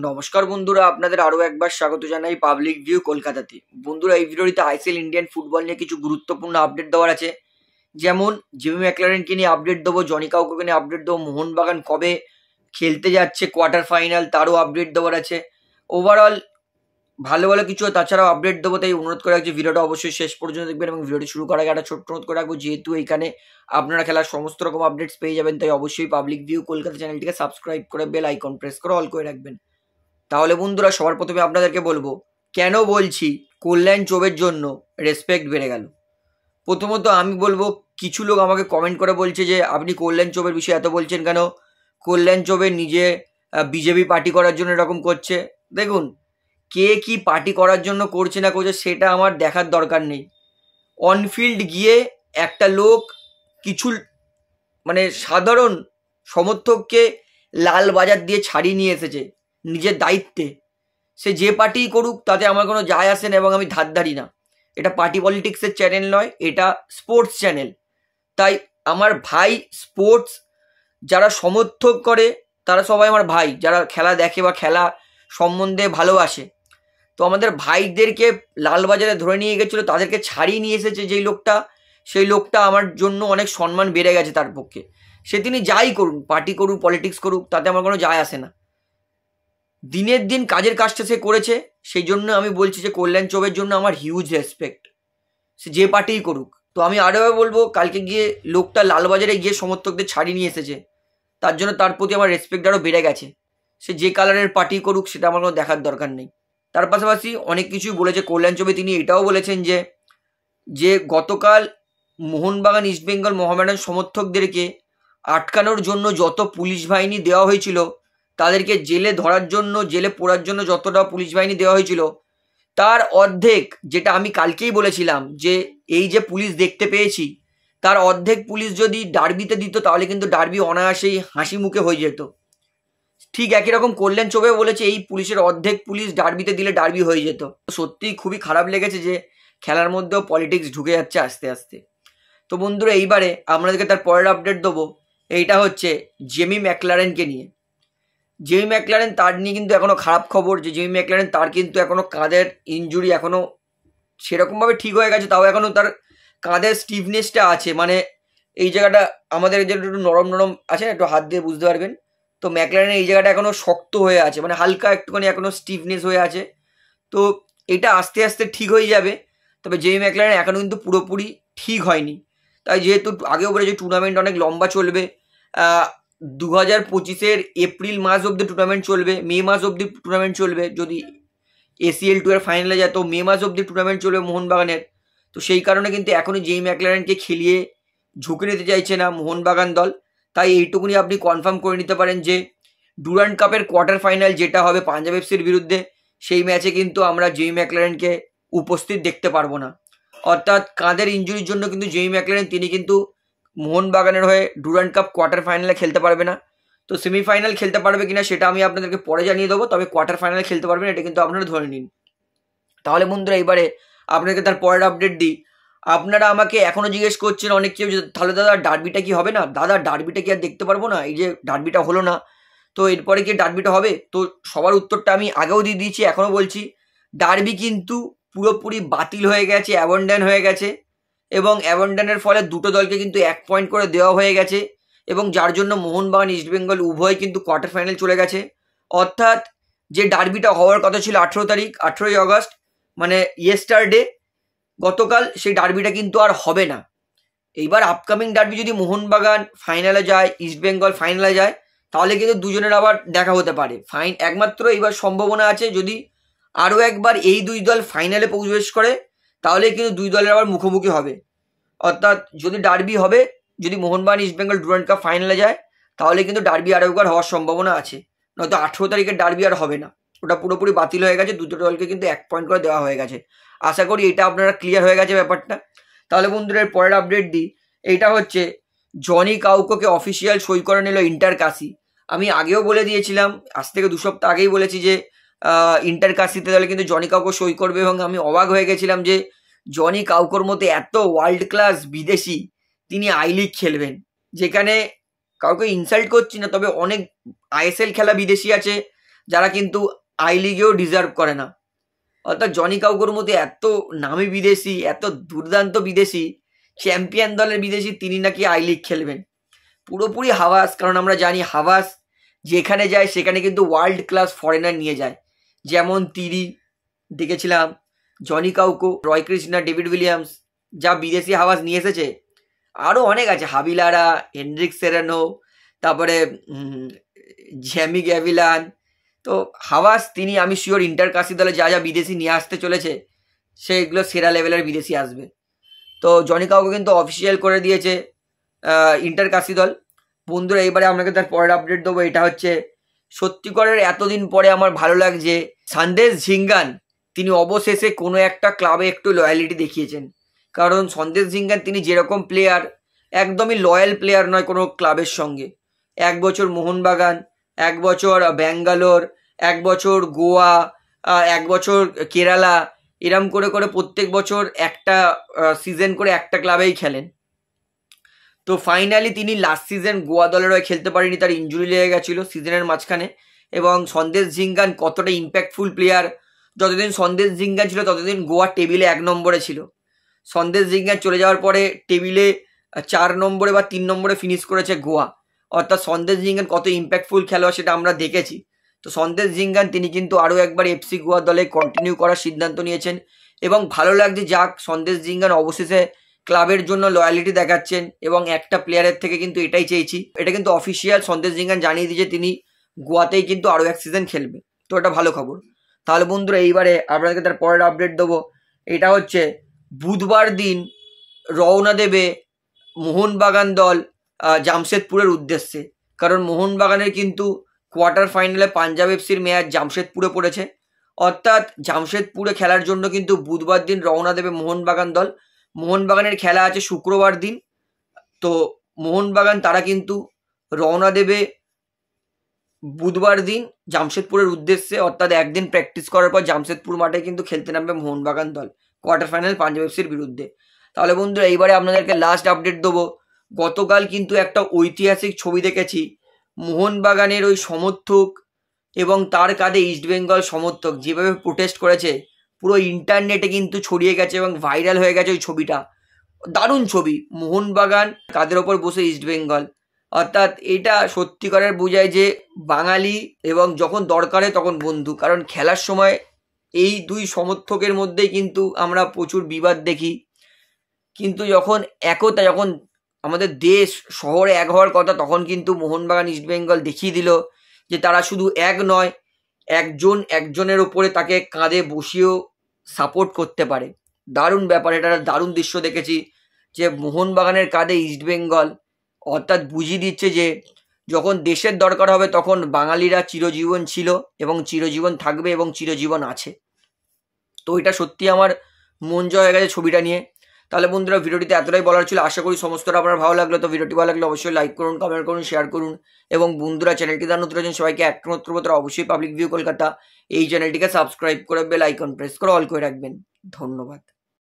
নমস্কার বন্ধুরা, আপনাদের আরো একবার স্বাগত জানাই পাবলিক ভিউ কলকাতাতে। বন্ধুরা, এই ভিডিওটিতে আইসিএল ইন্ডিয়ান ফুটবল নিয়ে কিছু গুরুত্বপূর্ণ আপডেট দেওয়ার আছে। যেমন জিমি ম্যাকলারেনকে নিয়ে আপডেট দেবো, জনি কাউকে নিয়ে আপডেট দেবো, মোহনবাগান কবে খেলতে যাচ্ছে কোয়ার্টার ফাইনাল তারও আপডেট দেওয়ার আছে। ওভারঅল ভালো ভালো কিছু তাছাড়াও আপডেট দেবো, তাই অনুরোধ করে রাখছি ভিডিওটা অবশ্যই শেষ পর্যন্ত দেখবেন। এবং ভিডিওটি শুরু করার আগে একটা ছোট্ট অনুরোধ করে রাখবো, যেহেতু এখানে আপনারা খেলার সমস্ত রকম আপডেটস পেয়ে যাবেন, তাই অবশ্যই পাবলিক ভিউ কলকাতা চ্যানেলটিকে সাবস্ক্রাইব করে বেল আইকন প্রেস করে অল করে রাখবেন। তাহলে বন্ধুরা, সবার প্রথমে আপনাদেরকে বলবো কেন বলছি কল্যাণ চোবের জন্য রেসপেক্ট বেড়ে গেল। প্রথমত আমি বলবো, কিছু লোক আমাকে কমেন্ট করে বলছে যে আপনি কল্যাণ চোবের বিষয়ে এত বলছেন কেন, কল্যাণ চোবে নিজে বিজেপি পার্টি করার জন্য এরকম করছে। দেখুন, কে কি পার্টি করার জন্য করছে না করছে সেটা আমার দেখার দরকার নেই। অনফিল্ড গিয়ে একটা লোক কিছু সাধারণ সমর্থককে লাল বাজার দিয়ে ছাড়িয়ে নিয়ে এসেছে নিজের দায়িত্বে। সে যে পার্টি করুক তাতে আমার কোনো যায় আসে না, এবং আমি ধারধারি না। এটা পার্টি পলিটিক্সের চ্যানেল নয়, এটা স্পোর্টস চ্যানেল। তাই আমার ভাই স্পোর্টস যারা সমর্থক করে তারা সবাই আমার ভাই, যারা খেলা দেখে বা খেলা সম্বন্ধে ভালোবাসে। তো আমাদের ভাইদেরকে লালবাজারে ধরে নিয়ে গেছিলো, তাদেরকে ছাড়িয়ে নিয়ে এসেছে যেই লোকটা, সেই লোকটা আমার জন্য অনেক সম্মান বেড়ে গেছে তার পক্ষে। সে তিনি যাই করুন, পার্টি করুক পলিটিক্স করুক, তাতে আমার কোনো যায় আসে না। দিনের দিন কাজের কাজটা সে করেছে, সেই জন্য আমি বলছি যে কল্যাণ চোবের জন্য আমার হিউজ রেসপেক্ট, সে যে পার্টিই করুক। তো আমি আরও বলবো, কালকে গিয়ে লোকটা লালবাজারে গিয়ে সমর্থকদের ছাড়িয়ে নিয়ে এসেছে, তার জন্য তার প্রতি আমার রেসপেক্ট আরও বেড়ে গেছে। সে যে কালারের পার্টি করুক সেটা আমার কোনো দেখার দরকার নেই। তার পাশাপাশি অনেক কিছুই বলেছে কল্যাণ চোবে। তিনি এটাও বলেছেন যে গতকাল মোহনবাগান ইস্টবেঙ্গল মোহামেডান সমর্থকদেরকে আটকানোর জন্য যত পুলিশ বাহিনী দেওয়া হয়েছিল, তাদেরকে জেলে ধরার জন্য, জেলে পোড়ার জন্য যতটা পুলিশ বাহিনী দেওয়া হয়েছিল, তার অর্ধেক, যেটা আমি কালকেই বলেছিলাম যে এই যে পুলিশ দেখতে পেয়েছি, তার অর্ধেক পুলিশ যদি ডার্বিতে দিত তাহলে কিন্তু ডার্বি অনায়াসেই হাসি মুখে হয়ে যেত। ঠিক একই রকম কল্যাণ চোবে বলেছে এই পুলিশের অর্ধেক পুলিশ ডার্বিতে দিলে ডার্বি হয়ে যেত। সত্যিই খুবই খারাপ লেগেছে যে খেলার মধ্যেও পলিটিক্স ঢুকে যাচ্ছে আস্তে আস্তে। তো বন্ধুরা, এইবারে আপনাদেরকে তার পরের আপডেট দেবো। এইটা হচ্ছে জেমি ম্যাকলারেনকে নিয়ে। জেমি ম্যাকলারেন, তার নিয়ে কিন্তু এখনও খারাপ খবর যে জেমি ম্যাকলারেন, তার কিন্তু এখনও কাঁধের ইনজুরি এখনও সেরকমভাবে ঠিক হয়ে গেছে, তাও এখনও তার কাঁধের স্টিফনেসটা আছে। এই জায়গাটা আমাদের যেটা একটু নরম নরম আছে, একটু হাত দিয়ে বুঝতে পারবেন। তো ম্যাকলারেনের এই জায়গাটা এখনও শক্ত হয়ে আছে, হালকা একটুখানি এখনও স্টিফনেস হয়ে আছে। তো এটা আস্তে আস্তে ঠিক হয়ে যাবে। তবে জেমি ম্যাকলারেন এখনও কিন্তু পুরোপুরি ঠিক হয়নি। তাই যেহেতু আগেও বলেছে টুর্নামেন্ট অনেক লম্বা চলবে, 2025 এপ্রিল মাস অবধি টুর্নামেন্ট চলবে, মে মাস অবধি টুর্নামেন্ট চলবে। যদি ACL 2 এর ফাইনালে যায় তো মে মাস অবধি টুর্নামেন্ট চলবে মোহনবাগানের। তো সেই কারণে কিন্তু এখনই জেমি ম্যাকলারেনকে খেলিয়ে ঝুঁকে নিতে চাইছে না মোহনবাগান দল। তাই এইটুকুনি আপনি কনফার্ম করে নিতে পারেন যে ডুরান্ড কাপের কোয়ার্টার ফাইনাল যেটা হবে পাঞ্জাব এফসির বিরুদ্ধে, সেই ম্যাচে কিন্তু আমরা জেমি ম্যাকলারেনকে উপস্থিত দেখতে পারবো না। অর্থাৎ কাঁধের ইনজুরির জন্য কিন্তু জেমি ম্যাকলারেন তিনি কিন্তু মোহনবাগানের হয়ে ডুরান্ড কাপ কোয়ার্টার ফাইনালে খেলতে পারবে না। তো সেমিফাইনাল খেলতে পারবে কিনা সেটা আমি আপনাদেরকে পরে জানিয়ে দেবো, তবে কোয়ার্টার ফাইনালে খেলতে পারবেন এটা কিন্তু আপনারা ধরে নিন। তাহলে বন্ধুরা, এবারে আপনাদেরকে তার পরের আপডেট দিই। আপনারা আমাকে এখনও জিজ্ঞেস করছেন অনেক কেউ, তাহলে দাদা ডার্বিটা কি হবে না? দাদা ডার্বিটা কি আর দেখতে পারবো না? এই যে ডার্বিটা হলো না, তো এরপরে কি ডার্বিটা হবে? তো সবার উত্তরটা আমি আগেও দিয়ে দিয়েছি, এখনও বলছি, ডার্বি কিন্তু পুরোপুরি বাতিল হয়ে গেছে, অ্যাবন্ডন হয়ে গেছে। এবং অ্যাবন্ডনের ফলে দুটো দলকে কিন্তু 1 পয়েন্ট করে দেওয়া হয়ে গেছে, এবং যার জন্য মোহনবাগান ইস্টবেঙ্গল উভয় কিন্তু কোয়ার্টার ফাইনাল চলে গেছে। অর্থাৎ যে ডার্বিটা হওয়ার কথা ছিল 18 তারিখ, 18ই আগস্ট, ইয়েস্টারডে, গতকাল, সেই ডার্বিটা কিন্তু আর হবে না। এইবার আপকামিং ডার্বি যদি মোহনবাগান ফাইনালে যায়, ইস্টবেঙ্গল ফাইনালে যায়, তাহলে কিন্তু দুজনের আবার দেখা হতে পারে। একমাত্র এইবার সম্ভাবনা আছে যদি আরও একবার এই দুই দল ফাইনালে প্রবেশ করে, তাহলে কিন্তু দুই দলের আবার মুখোমুখি হবে। অর্থাৎ যদি ডার্বি হবে, যদি মোহনবাগান ইস্টবেঙ্গল ডুরান্ড কাপ ফাইনালে যায়, তাহলে কিন্তু ডার্বি আরও একবার হওয়ার সম্ভাবনা আছে। নয়তো 18 তারিখের ডার্বি আর হবে না, ওটা পুরোপুরি বাতিল হয়ে গেছে। দুটো দলকে কিন্তু 1 পয়েন্ট করে দেওয়া হয়ে গেছে। আশা করি এটা আপনারা ক্লিয়ার হয়ে গেছে ব্যাপারটা। তাহলে বন্ধুরা, এর পরের আপডেট দিই। এইটা হচ্ছে জনি কাউকে অফিসিয়াল সই করে নিল ইন্টার কাশি। আমি আগেও বলে দিয়েছিলাম, আজ থেকে 2 সপ্তাহ আগেই বলেছি যে ইন্টার কাশিতে দলে কিন্তু জনি কাউকে সই করবে, এবং আমি অবাক হয়ে গেছিলাম যে জনি কাউকোর মতো এত ওয়ার্ল্ড ক্লাস বিদেশি তিনি আই লিগ খেলবেন, যেখানে কাউকে ইনসাল্ট করছি না, তবে অনেক ISL খেলা বিদেশি আছে যারা কিন্তু আই লিগেও ডিজার্ভ করে না। অর্থাৎ জনি কাউকোর মধ্যে এত নামি বিদেশি, এত দুর্দান্ত বিদেশি, চ্যাম্পিয়ন দলের বিদেশি, তিনি নাকি আই লিগ খেলবেন। পুরোপুরি হাওয়াস, কারণ আমরা জানি হাওয়াস যেখানে যায় সেখানে কিন্তু ওয়ার্ল্ড ক্লাস ফরেনার নিয়ে যায়। যেমন তিরি দেখেছিলাম, জনি কাউকো, রয় কৃষ্ণা, ডেভিড উইলিয়ামস, যা বিদেশি হাওয়াস নিয়ে এসেছে। আরও অনেক আছে, হাবিলারা, হেনরিক সেরেনো, তারপরে জ্যামি গ্যাভিলান। তো হাওয়াস তিনি, আমি শিওর ইন্টার কাশি দলে যা যা বিদেশি নিয়ে আসতে চলেছে সেগুলো সেরা লেভেলের বিদেশি আসবে। তো জনি কাউকে কিন্তু অফিসিয়াল করে দিয়েছে ইন্টার কাশি দল। বন্ধুরা এবারে আপনাকে তার পরের আপডেট দেবো। এটা হচ্ছে সত্যিকারের এতদিন পরে আমার ভালো লাগছে, সন্দেশ ঝিঙ্গান তিনি অবশেষে কোনো একটা ক্লাবে একটু লয়ালিটি দেখিয়েছেন। কারণ সন্দেশ ঝিঙ্গান তিনি যেরকম প্লেয়ার, একদমই লয়াল প্লেয়ার নয় কোনো ক্লাবের সঙ্গে। 1 বছর মোহনবাগান, 1 বছর ব্যাঙ্গালোর, 1 বছর গোয়া, 1 বছর কেরালা, এরম করে করে প্রত্যেক বছর একটা সিজন করে একটা ক্লাবেই খেলেন। তো ফাইনালি তিনি লাস্ট সিজন গোয়া দলের হয়ে খেলতে পারেনি, তার ইনজুরি লেগে গেছিলো সিজনের মাঝখানে। এবং সন্দেশ ঝিঙ্গান কতটা ইম্প্যাক্টফুল প্লেয়ার, যতদিন সন্দেশ ঝিঙ্গান ছিল ততদিন গোয়া টেবিলে 1 নম্বরে ছিল। সন্দেশ ঝিঙ্গান চলে যাওয়ার পরে টেবিলে 4 নম্বরে বা 3 নম্বরে ফিনিশ করেছে গোয়া। অর্থাৎ সন্দেশ ঝিঙ্গান কত ইম্প্যাক্টফুল খেলোয়াড় সেটা আমরা দেখেছি। তো সন্দেশ ঝিঙ্গান তিনি কিন্তু আরও একবার এফসি গোয়া দলে কন্টিনিউ করার সিদ্ধান্ত নিয়েছেন এবং ভালো লাগছে যাক সন্দেশ ঝিঙ্গান অবশেষে ক্লাবের জন্য লয়ালিটি দেখাচ্ছেন। এবং একটা প্লেয়ারের থেকে কিন্তু এটাই চেয়েছি, এটা কিন্তু অফিসিয়াল, সন্দেশ ঝিঙ্গান জানিয়ে দিয়েছে তিনি গোয়াতেই কিন্তু আরও 1 সিজন খেলবে। তো এটা ভালো খবর। তাহলে বন্ধুরা এইবারে আপনাদেরকে তার পরের আপডেট দেবো। এটা হচ্ছে বুধবার দিন রওনা দেবে মোহনবাগান দল জামশেদপুরের উদ্দেশ্যে। কারণ মোহনবাগানের কিন্তু কোয়ার্টার ফাইনালে পাঞ্জাব এফসির ম্যাচ জামশেদপুরে পড়েছে। অর্থাৎ জামশেদপুরে খেলার জন্য কিন্তু বুধবার দিন রওনা দেবে মোহনবাগান দল। মোহনবাগানের খেলা আছে শুক্রবার দিন। তো মোহনবাগান তারা কিন্তু রওনা দেবে বুধবার দিন জামশেদপুরের উদ্দেশ্যে। অর্থাৎ একদিন প্র্যাকটিস করার পর জামশেদপুর মাঠে কিন্তু খেলতে নামবে মোহনবাগান দল কোয়ার্টার ফাইনাল পাঞ্জাব এফসির বিরুদ্ধে। তাহলে বন্ধুরা এইবারে আপনাদেরকে লাস্ট আপডেট দেবো। গতকাল কিন্তু একটা ঐতিহাসিক ছবি দেখেছি, মোহনবাগানের ওই সমর্থক এবং তার কাঁধে ইস্টবেঙ্গল সমর্থক যেভাবে প্রোটেস্ট করেছে, পুরো ইন্টারনেটে কিন্তু ছড়িয়ে গেছে এবং ভাইরাল হয়ে গেছে ওই ছবিটা। দারুণ ছবি, মোহনবাগান কাঁধের ওপর বসে ইস্টবেঙ্গল। অর্থাৎ এটা সত্যিকারের বোঝায় যে বাঙালি এবং যখন দরকার হয় তখন বন্ধু। কারণ খেলার সময় এই দুই সমর্থকের মধ্যেই কিন্তু আমরা প্রচুর বিবাদ দেখি, কিন্তু যখন একতা, যখন আমাদের দেশ শহরে এক হওয়ার কথা, তখন কিন্তু মোহনবাগান ইস্টবেঙ্গল দেখিয়ে দিল যে তারা শুধু এক নয়, একজন একজনের ওপরে তাকে কাঁধে বসিয়েও সাপোর্ট করতে পারে। দারুণ ব্যাপার, এটা দারুণ দৃশ্য দেখেছি যে মোহনবাগানের কাঁধে ইস্টবেঙ্গল। অর্থাৎ বুঝিয়ে দিচ্ছে যে যখন দেশের দরকার হবে তখন বাঙালিরা চিরজীবন ছিল এবং চিরজীবন থাকবে এবং চিরজীবন আছে। তো এটা সত্যি আমার মন জয় হয়ে গেছে ছবিটা নিয়ে। তাহলে বন্ধুরা ভিডিওটিতে এতটাই বলার ছিল, আশা করি সমস্তটা আপনার ভালো লাগলো। তো ভিডিওটি ভালো লাগলে অবশ্যই লাইক করুন, কমেন্ট করুন, শেয়ার করুন এবং বন্ধুরা চ্যানেলটি যারা নতুন আছেন সবাইকে একমাত্র কথা অবশ্যই পাবলিক ভিউ কলকাতা এই চ্যানেলটিকে সাবস্ক্রাইব করে বেল আইকন প্রেস করে অল করে রাখবেন। ধন্যবাদ।